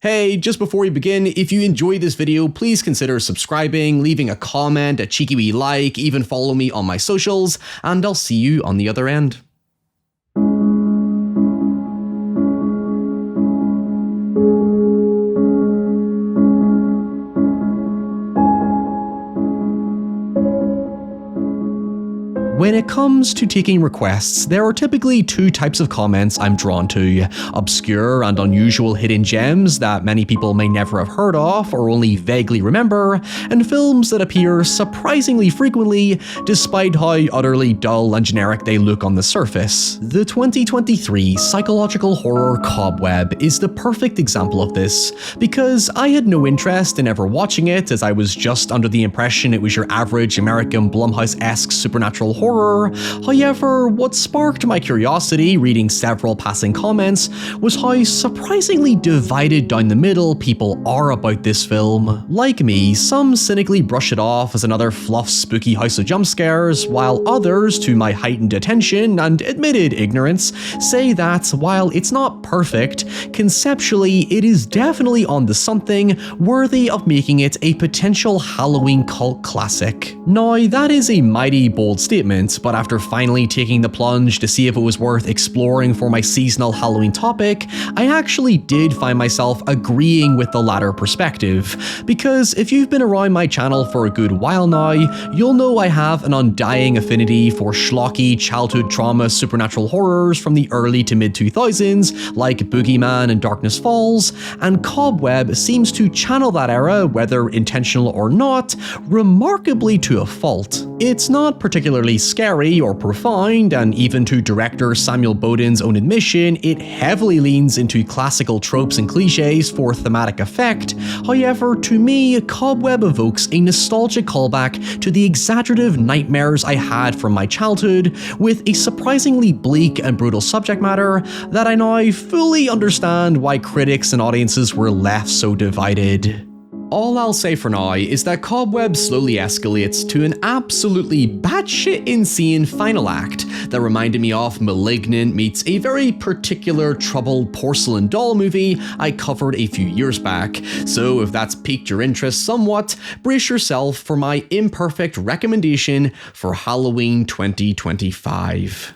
Hey, just before we begin, if you enjoyed this video, please consider subscribing, leaving a comment, a cheeky wee like, even follow me on my socials, and I'll see you on the other end. When it comes to taking requests, there are typically two types of comments I'm drawn to: obscure and unusual hidden gems that many people may never have heard of or only vaguely remember, and films that appear surprisingly frequently despite how utterly dull and generic they look on the surface. The 2023 psychological horror COBWEB is the perfect example of this, because I had no interest in ever watching it, as I was just under the impression it was your average American Blumhouse-esque supernatural horror. However, what sparked my curiosity reading several passing comments was how surprisingly divided down the middle people are about this film. Like me, some cynically brush it off as another fluff spooky house of jump scares, while others, to my heightened attention and admitted ignorance, say that while it's not perfect, conceptually it is definitely onto something worthy of making it a potential Halloween cult classic. Now, that is a mighty bold statement, but after finally taking the plunge to see if it was worth exploring for my seasonal Halloween topic, I actually did find myself agreeing with the latter perspective, because if you've been around my channel for a good while now, you'll know I have an undying affinity for schlocky childhood trauma supernatural horrors from the early to mid 2000s like Boogeyman and Darkness Falls, and COBWEB seems to channel that era, whether intentional or not, remarkably to a fault. It's not particularly scary or profound, and even to director Samuel Bodan's own admission, it heavily leans into classical tropes and cliches for thematic effect. However, to me, COBWEB evokes a nostalgic callback to the exaggerative nightmares I had from my childhood, with a surprisingly bleak and brutal subject matter that I now fully understand why critics and audiences were left so divided. All I'll say for now is that COBWEB slowly escalates to an absolutely batshit insane final act that reminded me of Malignant meets a very particular troubled porcelain doll movie I covered a few years back. So if that's piqued your interest somewhat, brace yourself for my imperfect recommendation for Halloween 2025.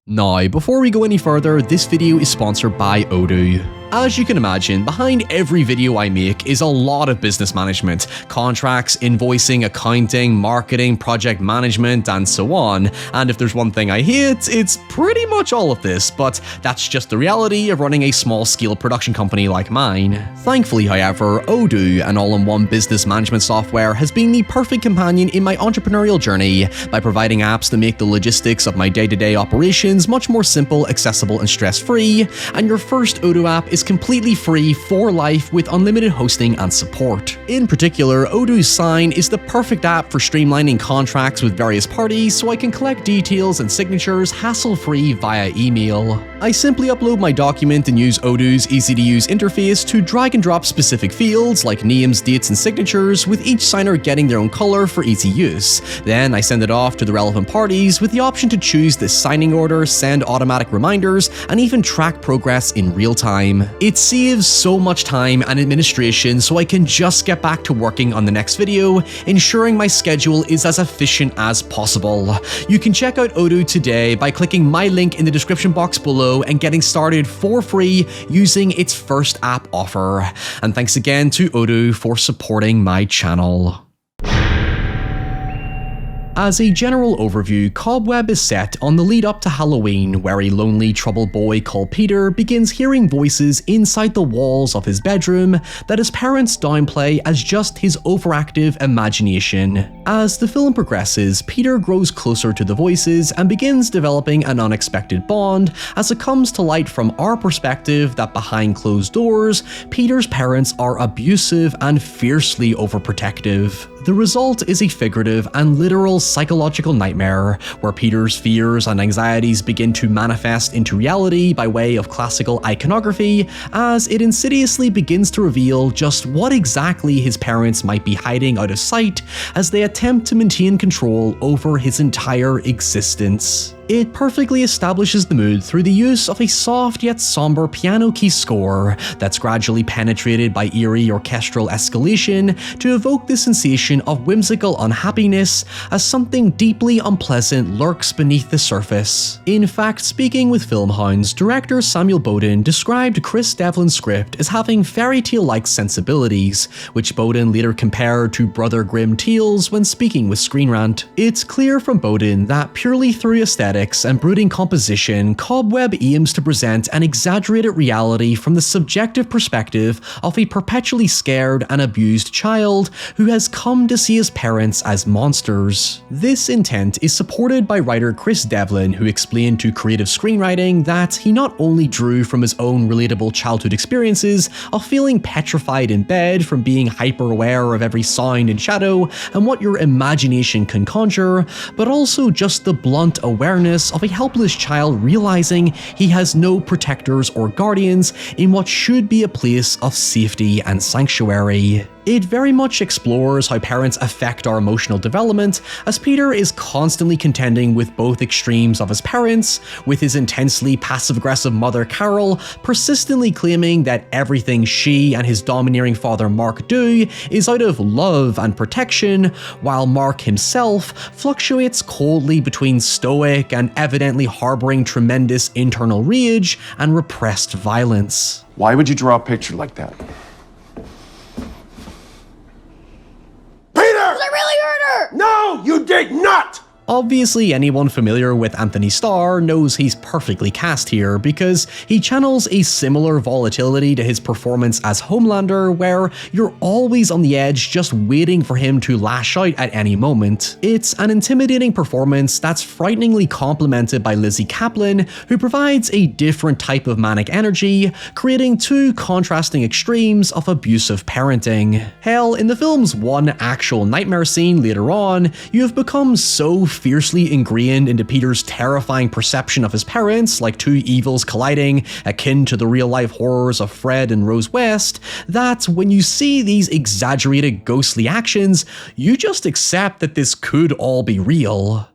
Now, before we go any further, this video is sponsored by Odoo. As you can imagine, behind every video I make is a lot of business management: contracts, invoicing, accounting, marketing, project management, and so on. And if there's one thing I hate, it's pretty much all of this, but that's just the reality of running a small-scale production company like mine. Thankfully, however, Odoo, an all-in-one business management software, has been the perfect companion in my entrepreneurial journey by providing apps that make the logistics of my day-to-day operations much more simple, accessible, and stress-free. And your first Odoo app is completely free for life with unlimited hosting and support. In particular, Odoo's Sign is the perfect app for streamlining contracts with various parties, so I can collect details and signatures hassle-free via email. I simply upload my document and use Odoo's easy-to-use interface to drag and drop specific fields like names, dates, and signatures, with each signer getting their own color for easy use. Then I send it off to the relevant parties with the option to choose the signing order, send automatic reminders, and even track progress in real time. It saves so much time and administration, so I can just get back to working on the next video, ensuring my schedule is as efficient as possible. You can check out Odoo today by clicking my link in the description box below and getting started for free using its first app offer. And thanks again to Odoo for supporting my channel. As a general overview, COBWEB is set on the lead up to Halloween, where a lonely, troubled boy called Peter begins hearing voices inside the walls of his bedroom that his parents downplay as just his overactive imagination. As the film progresses, Peter grows closer to the voices and begins developing an unexpected bond as it comes to light from our perspective that behind closed doors, Peter's parents are abusive and fiercely overprotective. The result is a figurative and literal psychological nightmare, where Peter's fears and anxieties begin to manifest into reality by way of classical iconography, as it insidiously begins to reveal just what exactly his parents might be hiding out of sight as they attempt to maintain control over his entire existence. It perfectly establishes the mood through the use of a soft yet somber piano key score that's gradually penetrated by eerie orchestral escalation to evoke the sensation of whimsical unhappiness as something deeply unpleasant lurks beneath the surface. In fact, speaking with film hounds, director Samuel Bodan described Chris Devlin's script as having fairy tale-like sensibilities, which Bodan later compared to Brother Grimm tales when speaking with Screen Rant. It's clear from Bodan that purely through aesthetics and brooding composition, COBWEB aims to present an exaggerated reality from the subjective perspective of a perpetually scared and abused child who has come to see his parents as monsters. This intent is supported by writer Chris Devlin, who explained to Creative Screenwriting that he not only drew from his own relatable childhood experiences of feeling petrified in bed from being hyper-aware of every sound and shadow and what your imagination can conjure, but also just the blunt awareness of a helpless child realizing he has no protectors or guardians in what should be a place of safety and sanctuary. It very much explores how parents affect our emotional development, as Peter is constantly contending with both extremes of his parents, with his intensely passive-aggressive mother Carol persistently claiming that everything she and his domineering father Mark do is out of love and protection, while Mark himself fluctuates coldly between stoic and evidently harboring tremendous internal rage and repressed violence. Why would you draw a picture like that? No, you did not! Obviously, anyone familiar with Anthony Starr knows he's perfectly cast here because he channels a similar volatility to his performance as Homelander, where you're always on the edge just waiting for him to lash out at any moment. It's an intimidating performance that's frighteningly complemented by Lizzie Kaplan, who provides a different type of manic energy, creating two contrasting extremes of abusive parenting. Hell, in the film's one actual nightmare scene later on, you have become so fiercely ingrained into Peter's terrifying perception of his parents, like two evils colliding, akin to the real-life horrors of Fred and Rose West, that when you see these exaggerated ghostly actions, you just accept that this could all be real.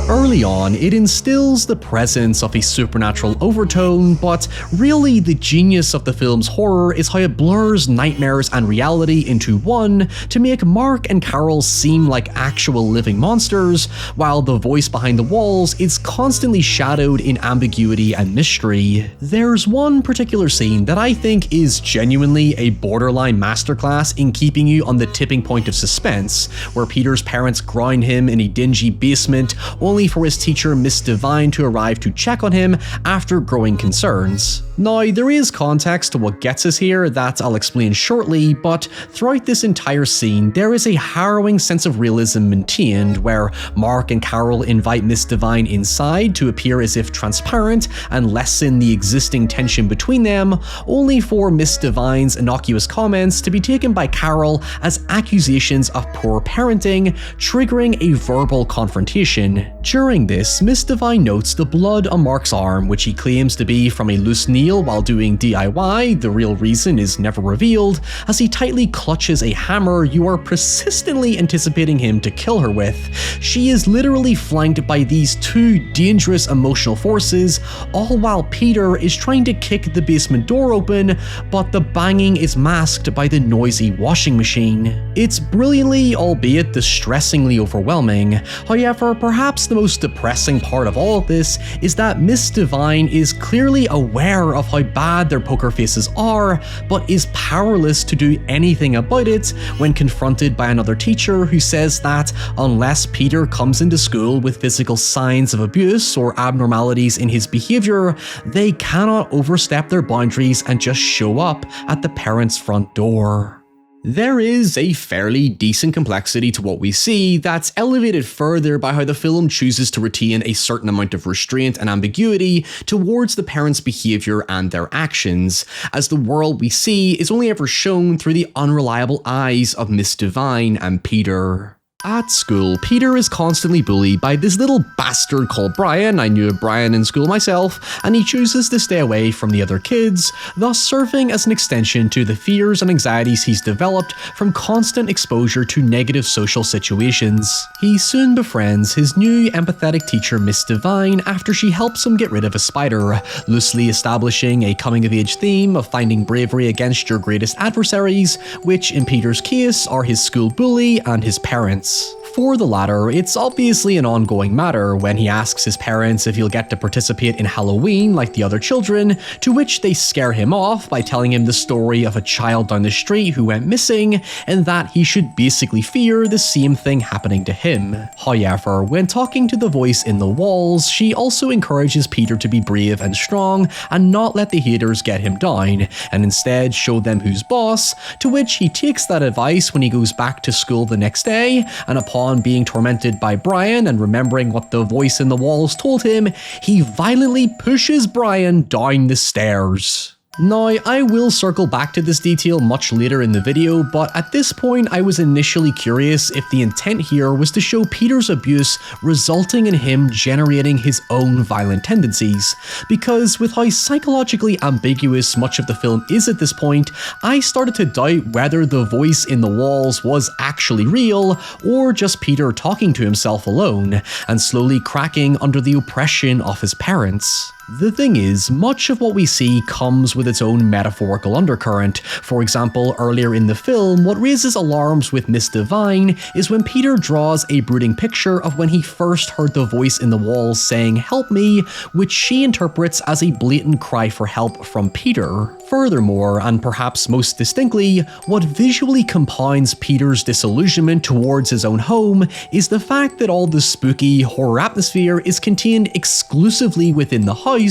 Early on, it instills the presence of a supernatural overtone, but really the genius of the film's horror is how it blurs nightmares and reality into one to make Mark and Carol seem like actual living monsters, while the voice behind the walls is constantly shadowed in ambiguity and mystery. There's one particular scene that I think is genuinely a borderline masterclass in keeping you on the tipping point of suspense, where Peter's parents ground him in a dingy basement only for his teacher Miss Divine to arrive to check on him after growing concerns. Now, there is context to what gets us here that I'll explain shortly, but throughout this entire scene, there is a harrowing sense of realism maintained, where Mark and Carol invite Miss Divine inside to appear as if transparent and lessen the existing tension between them, only for Miss Divine's innocuous comments to be taken by Carol as accusations of poor parenting, triggering a verbal confrontation. During this, Miss Divine notes the blood on Mark's arm, which he claims to be from a loose nail while doing DIY. The real reason is never revealed, as he tightly clutches a hammer you are persistently anticipating him to kill her with. She is literally flanked by these two dangerous emotional forces, all while Peter is trying to kick the basement door open, but the banging is masked by the noisy washing machine. It's brilliantly, albeit distressingly overwhelming. However, perhaps the most depressing part of all of this is that Miss Divine is clearly aware of how bad their poker faces are, but is powerless to do anything about it when confronted by another teacher who says that unless Peter comes into school with physical signs of abuse or abnormalities in his behavior, they cannot overstep their boundaries and just show up at the parents' front door. There is a fairly decent complexity to what we see that's elevated further by how the film chooses to retain a certain amount of restraint and ambiguity towards the parents' behaviour and their actions, as the world we see is only ever shown through the unreliable eyes of Miss Divine and Peter. At school, Peter is constantly bullied by this little bastard called Brian. I knew a Brian in school myself, and he chooses to stay away from the other kids, thus serving as an extension to the fears and anxieties he's developed from constant exposure to negative social situations. He soon befriends his new empathetic teacher Miss Divine after she helps him get rid of a spider, loosely establishing a coming-of-age theme of finding bravery against your greatest adversaries, which in Peter's case are his school bully and his parents. For the latter, it's obviously an ongoing matter when he asks his parents if he'll get to participate in Halloween like the other children, to which they scare him off by telling him the story of a child down the street who went missing, and that he should basically fear the same thing happening to him. However, when talking to the voice in the walls, she also encourages Peter to be brave and strong and not let the haters get him down, and instead show them who's boss, to which he takes that advice when he goes back to school the next day, and upon being tormented by Brian and remembering what the voice in the walls told him, he violently pushes Brian down the stairs. Now, I will circle back to this detail much later in the video, but at this point I was initially curious if the intent here was to show Peter's abuse resulting in him generating his own violent tendencies, because with how psychologically ambiguous much of the film is at this point, I started to doubt whether the voice in the walls was actually real or just Peter talking to himself alone, and slowly cracking under the oppression of his parents. The thing is, much of what we see comes with its own metaphorical undercurrent. For example, earlier in the film, what raises alarms with Miss Divine is when Peter draws a brooding picture of when he first heard the voice in the walls saying, "Help me," which she interprets as a blatant cry for help from Peter. Furthermore, and perhaps most distinctly, what visually compounds Peter's disillusionment towards his own home is the fact that all the spooky, horror atmosphere is contained exclusively within the house,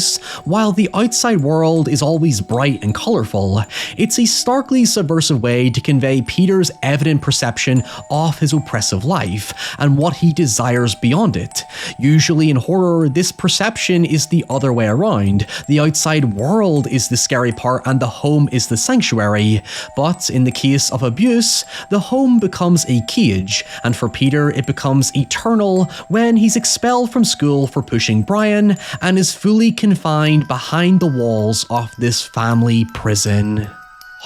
while the outside world is always bright and colourful. It's a starkly subversive way to convey Peter's evident perception of his oppressive life, and what he desires beyond it. Usually in horror, this perception is the other way around. The outside world is the scary part and the home is the sanctuary. But in the case of abuse, the home becomes a cage, and for Peter it becomes eternal when he's expelled from school for pushing Brian and is fully confined behind the walls of this family prison.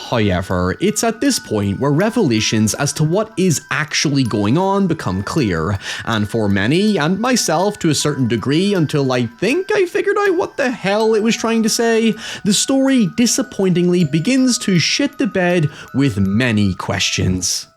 However, it's at this point where revelations as to what is actually going on become clear, and for many, and myself to a certain degree until I think I figured out what the hell it was trying to say, the story disappointingly begins to shit the bed with many questions.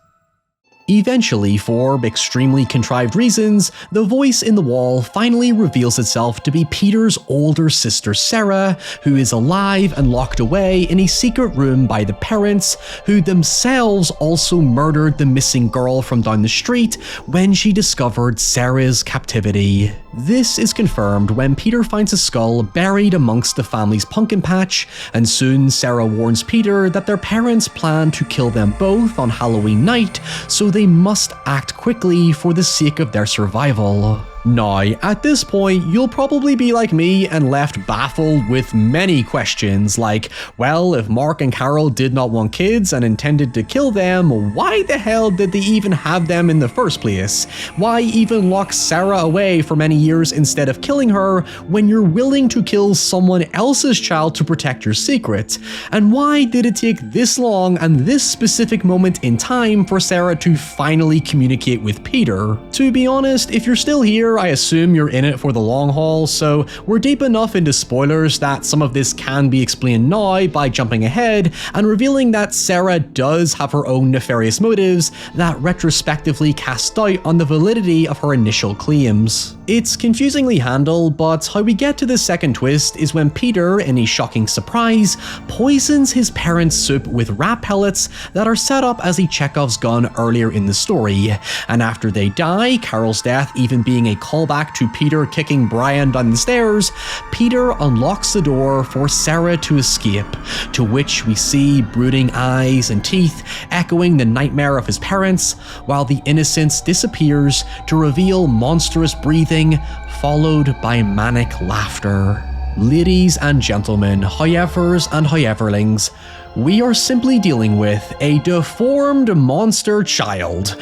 Eventually, for extremely contrived reasons, the voice in the wall finally reveals itself to be Peter's older sister Sarah, who is alive and locked away in a secret room by the parents, who themselves also murdered the missing girl from down the street when she discovered Sarah's captivity. This is confirmed when Peter finds a skull buried amongst the family's pumpkin patch, and soon Sarah warns Peter that their parents plan to kill them both on Halloween night, so they must act quickly for the sake of their survival. Now, at this point, you'll probably be like me and left baffled with many questions like, well, if Mark and Carol did not want kids and intended to kill them, why the hell did they even have them in the first place? Why even lock Sarah away for many years instead of killing her when you're willing to kill someone else's child to protect your secret? And why did it take this long and this specific moment in time for Sarah to finally communicate with Peter? To be honest, if you're still here, I assume you're in it for the long haul, so we're deep enough into spoilers that some of this can be explained now by jumping ahead and revealing that Sarah does have her own nefarious motives that retrospectively cast doubt on the validity of her initial claims. It's confusingly handled, but how we get to the second twist is when Peter, in a shocking surprise, poisons his parents' soup with rat pellets that are set up as a Chekhov's gun earlier in the story, and after they die, Carol's death even being a callback to Peter kicking Brian down the stairs, Peter unlocks the door for Sarah to escape, to which we see brooding eyes and teeth echoing the nightmare of his parents, while the innocence disappears to reveal monstrous breathing followed by manic laughter. Ladies and gentlemen, however's and howeverlings, we are simply dealing with a deformed monster child.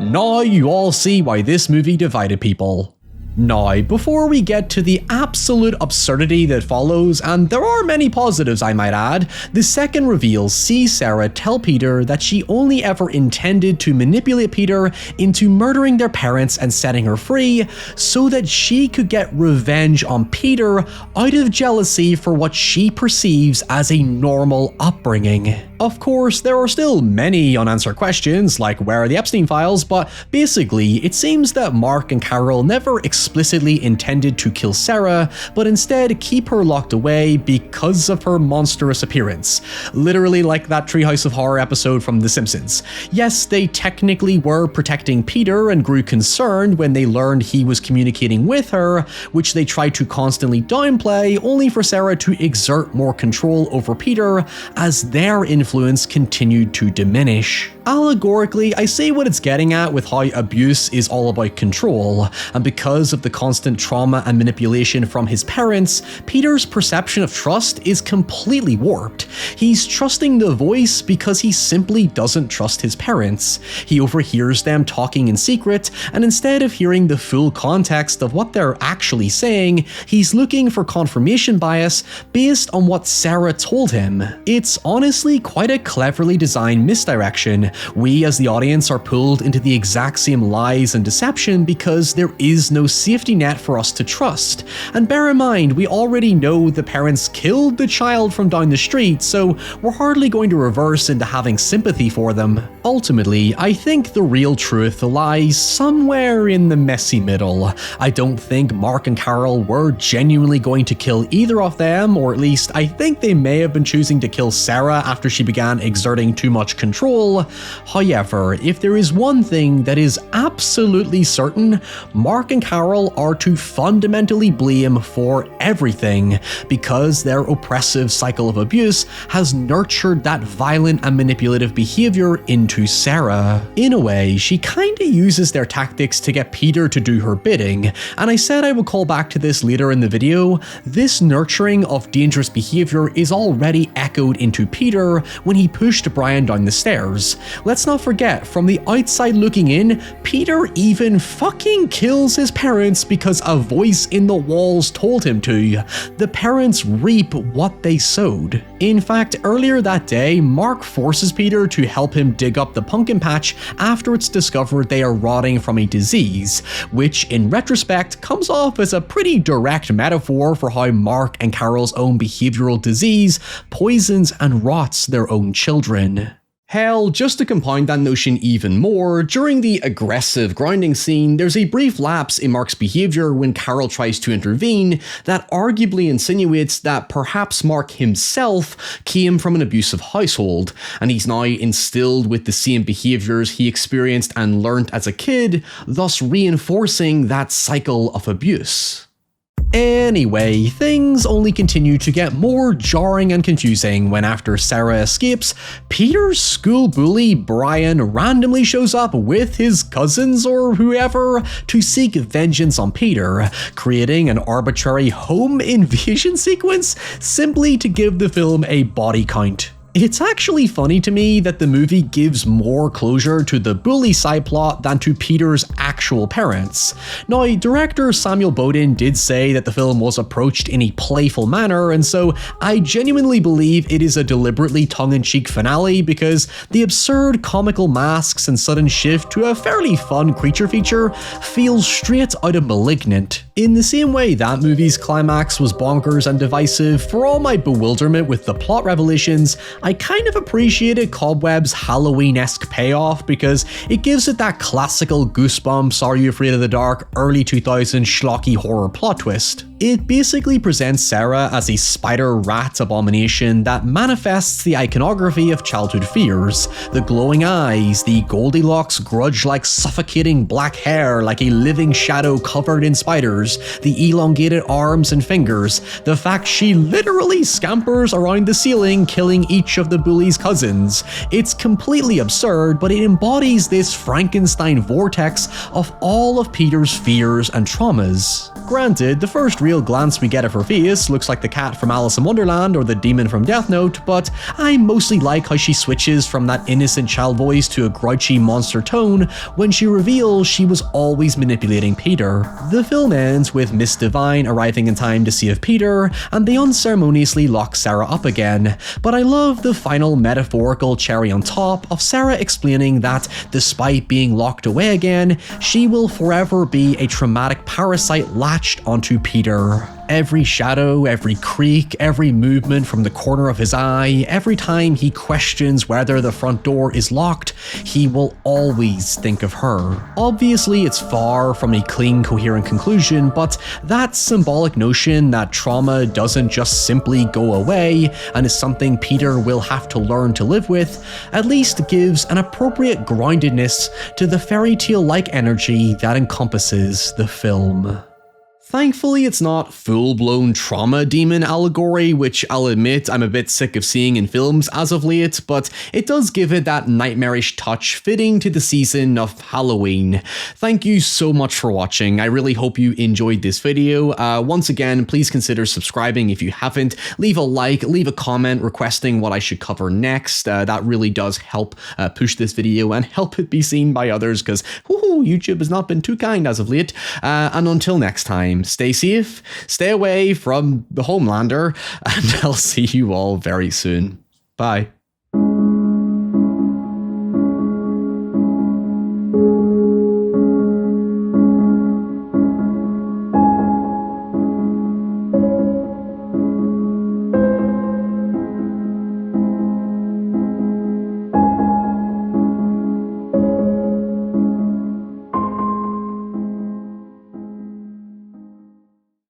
Now you all see why this movie divided people. Now, before we get to the absolute absurdity that follows, and there are many positives I might add, the second reveal sees Sarah tell Peter that she only ever intended to manipulate Peter into murdering their parents and setting her free so that she could get revenge on Peter out of jealousy for what she perceives as a normal upbringing. Of course, there are still many unanswered questions, like where are the Epstein files, but basically, it seems that Mark and Carol never explicitly intended to kill Sarah, but instead keep her locked away because of her monstrous appearance. Literally like that Treehouse of Horror episode from The Simpsons. Yes, they technically were protecting Peter and grew concerned when they learned he was communicating with her, which they tried to constantly downplay, only for Sarah to exert more control over Peter as their influence continued to diminish. Allegorically, I see what it's getting at with how abuse is all about control, and because of the constant trauma and manipulation from his parents, Peter's perception of trust is completely warped. He's trusting the voice because he simply doesn't trust his parents. He overhears them talking in secret, and instead of hearing the full context of what they're actually saying, he's looking for confirmation bias based on what Sarah told him. It's honestly quite a cleverly designed misdirection. We as the audience are pulled into the exact same lies and deception because there is no safety net for us to trust. And bear in mind, we already know the parents killed the child from down the street, so we're hardly going to reverse into having sympathy for them. Ultimately, I think the real truth lies somewhere in the messy middle. I don't think Mark and Carol were genuinely going to kill either of them, or at least I think they may have been choosing to kill Sarah after she began exerting too much control. However, if there is one thing that is absolutely certain, Mark and Carol are to fundamentally blame for everything, because their oppressive cycle of abuse has nurtured that violent and manipulative behavior into Sarah. In a way, she kinda uses their tactics to get Peter to do her bidding, and I said I would call back to this later in the video. This nurturing of dangerous behavior is already echoed into Peter when he pushed Brian down the stairs. Let's not forget, from the outside looking in, Peter even fucking kills his parents because a voice in the walls told him to. The parents reap what they sowed. In fact, earlier that day, Mark forces Peter to help him dig up the pumpkin patch after it's discovered they are rotting from a disease, which in retrospect comes off as a pretty direct metaphor for how Mark and Carol's own behavioral disease poisons and rots their own children. Hell, just to compound that notion even more, during the aggressive grinding scene, there's a brief lapse in Mark's behavior when Carol tries to intervene that arguably insinuates that perhaps Mark himself came from an abusive household, and he's now instilled with the same behaviors he experienced and learnt as a kid, thus reinforcing that cycle of abuse. Anyway, things only continue to get more jarring and confusing when after Sarah escapes, Peter's school bully Brian randomly shows up with his cousins or whoever to seek vengeance on Peter, creating an arbitrary home invasion sequence simply to give the film a body count. It's actually funny to me that the movie gives more closure to the bully side plot than to Peter's actual parents. Now, director Samuel Bodan did say that the film was approached in a playful manner, and so I genuinely believe it is a deliberately tongue-in-cheek finale because the absurd comical masks and sudden shift to a fairly fun creature feature feels straight out of Malignant. In the same way that movie's climax was bonkers and divisive, for all my bewilderment with the plot revelations, I kind of appreciated COBWEB's Halloween-esque payoff because it gives it that classical Goosebumps, Are You Afraid of the Dark, early 2000s schlocky horror plot twist. It basically presents Sarah as a spider rat abomination that manifests the iconography of childhood fears: the glowing eyes, the Goldilocks grudge-like suffocating black hair like a living shadow covered in spiders, the elongated arms and fingers, the fact she literally scampers around the ceiling killing each of the bully's cousins. It's completely absurd, but it embodies this Frankenstein vortex of all of Peter's fears and traumas. Granted, the first real glance we get of her face looks like the cat from Alice in Wonderland or the demon from Death Note, but I mostly like how she switches from that innocent child voice to a grouchy monster tone when she reveals she was always manipulating Peter. The film ends with Miss Divine arriving in time to save Peter, and they unceremoniously lock Sarah up again, but I love the final metaphorical cherry on top of Sarah explaining that despite being locked away again, she will forever be a traumatic parasite latched onto Peter. Every shadow, every creak, every movement from the corner of his eye, every time he questions whether the front door is locked, he will always think of her. Obviously, it's far from a clean, coherent conclusion, but that symbolic notion that trauma doesn't just simply go away and is something Peter will have to learn to live with, at least gives an appropriate groundedness to the fairy tale-like energy that encompasses the film. Thankfully, it's not full-blown trauma demon allegory, which I'll admit I'm a bit sick of seeing in films as of late, but it does give it that nightmarish touch fitting to the season of Halloween. Thank you so much for watching. I really hope you enjoyed this video. Once again, please consider subscribing if you haven't. Leave a like, leave a comment requesting what I should cover next. That really does help push this video and help it be seen by others, because YouTube has not been too kind as of late. And until next time, stay safe, stay away from the Homelander, and I'll see you all very soon. Bye.